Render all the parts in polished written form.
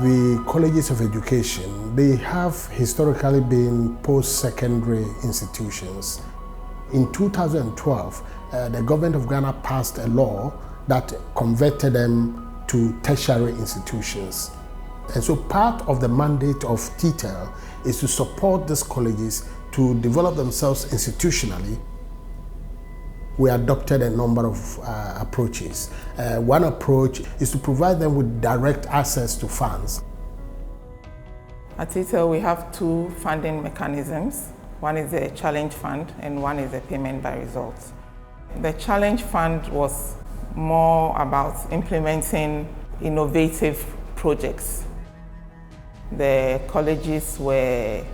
The colleges of education, they have historically been post-secondary institutions. In 2012, the government of Ghana passed a law that converted them to tertiary institutions. And so part of the mandate of T-TEL is to support these colleges to develop themselves institutionally. We adopted a number of approaches. One approach is to provide them with direct access to funds. At T-TEL, we have two funding mechanisms. One is a challenge fund and one is a payment by results. The challenge fund was more about implementing innovative projects. The colleges were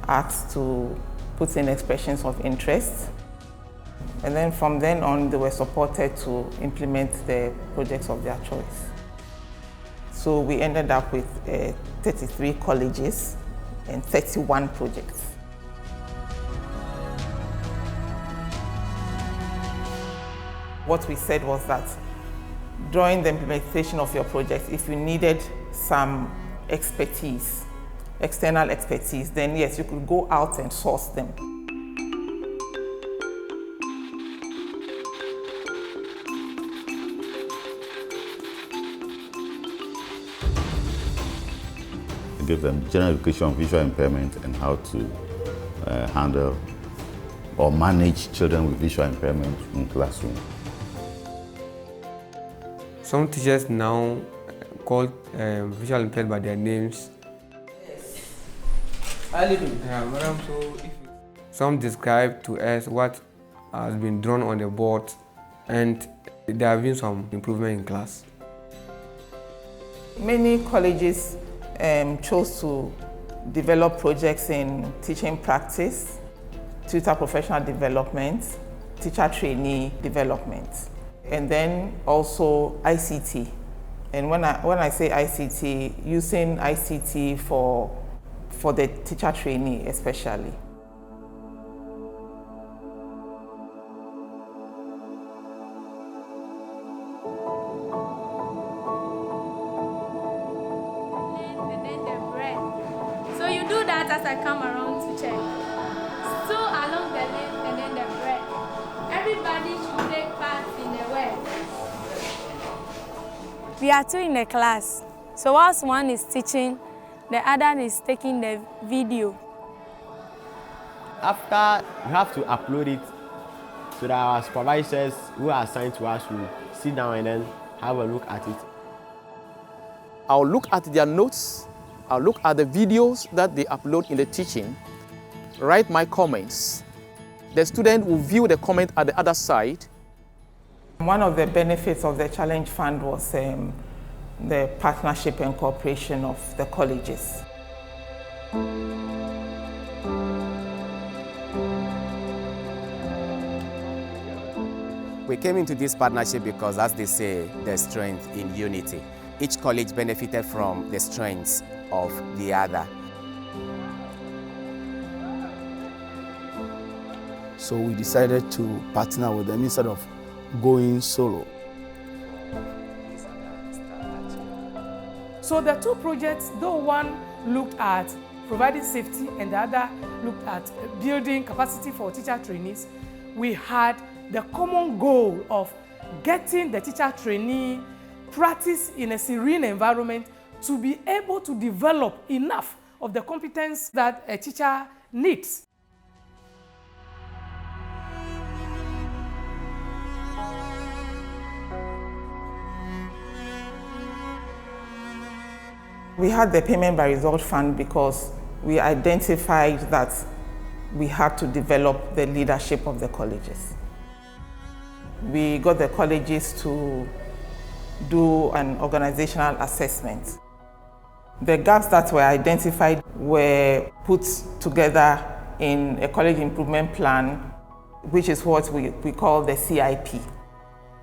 asked to put in expressions of interest, and then from then on they were supported to implement the projects of their choice. So we ended up with 33 colleges and 31 projects. What we said was that during the implementation of your project, if you needed some expertise, external expertise, then yes, you could go out and source them. Give them general education on visual impairment and how to handle or manage children with visual impairment in classroom. Some teachers now call visual impaired by their names. Yes. I live in. Yeah, madam, so some describe to us what has been drawn on the board, and there have been some improvement in class. Many colleges chose to develop projects in teaching practice, tutor professional development, teacher trainee development, and then also ICT. And when I say ICT, using ICT for the teacher trainee especially. And then the bread. So you do that as I come around to check. So along the length and then the bread. Everybody should take part in the work. We are two in the class. So whilst one is teaching, the other is taking the video. After, we have to upload it so that our supervisors who are assigned to us will sit down and then have a look at it. I'll look at their notes, I'll look at the videos that they upload in the teaching, write my comments. The student will view the comment at the other side. One of the benefits of the Challenge Fund was the partnership and cooperation of the colleges. We came into this partnership because, as they say, there's strength in unity. Each college benefited from the strengths of the other. So we decided to partner with them instead of going solo. So the two projects, though one looked at providing safety and the other looked at building capacity for teacher trainees, we had the common goal of getting the teacher trainee practice in a serene environment to be able to develop enough of the competence that a teacher needs. We had the Payment by Result Fund because we identified that we had to develop the leadership of the colleges. We got the colleges to do an organizational assessment. The gaps that were identified were put together in a college improvement plan, which is what we call the CIP.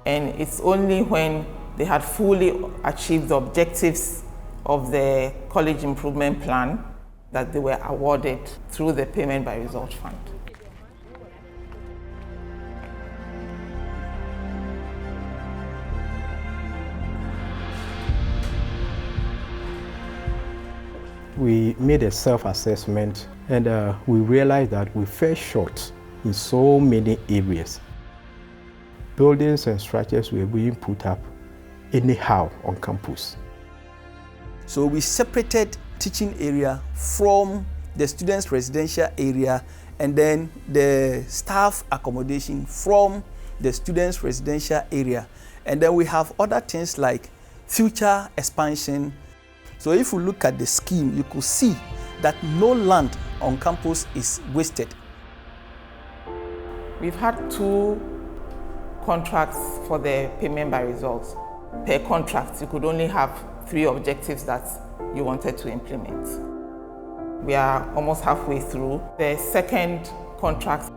And it's only when they had fully achieved the objectives of the college improvement plan that they were awarded through the Payment by Result Fund. We made a self-assessment and we realized that we fell short in so many areas. Buildings and structures were being put up anyhow on campus. So we separated teaching area from the students' residential area and then the staff accommodation from the students' residential area. And then we have other things like future expansion. So if you look at the scheme, you could see that no land on campus is wasted. We've had 2 contracts for the payment by results. Per contract, you could only have 3 objectives that you wanted to implement. We are almost halfway through. The second contract,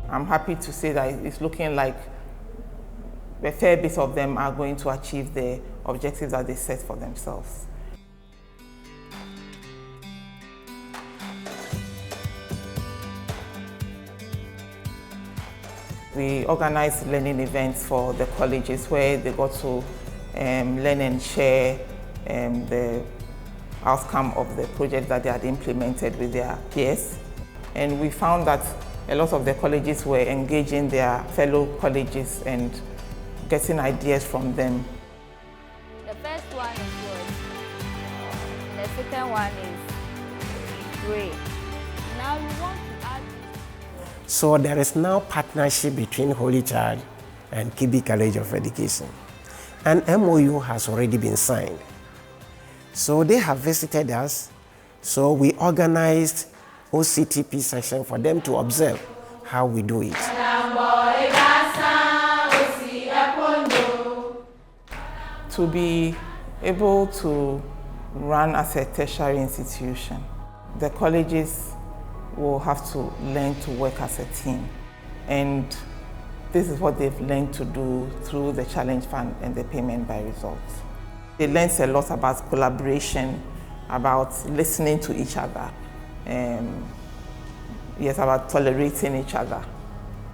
I'm happy to say that it's looking like a fair bit of them are going to achieve the objectives that they set for themselves. We organized learning events for the colleges where they got to learn and share the outcome of the project that they had implemented with their peers. And we found that a lot of the colleges were engaging their fellow colleges and getting ideas from them. The first one is good. The second one is great. Now we want to add. So there is now partnership between Holy Child and Kibi College of Education. An MOU has already been signed. So they have visited us. So we organized OCTP session for them to observe how we do it. To be able to run as a tertiary institution, the colleges will have to learn to work as a team. And this is what they've learned to do through the Challenge Fund and the payment by results. They learned a lot about collaboration, about listening to each other, yes, about tolerating each other.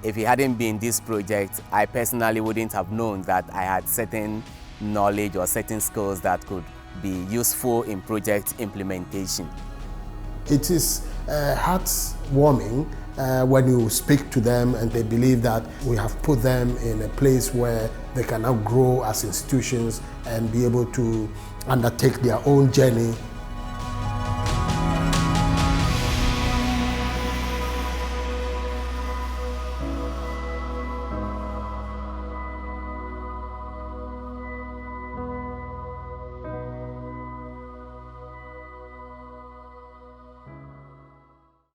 If it hadn't been this project, I personally wouldn't have known that I had certain knowledge or certain skills that could be useful in project implementation. It is heartwarming when you speak to them and they believe that we have put them in a place where they can now grow as institutions and be able to undertake their own journey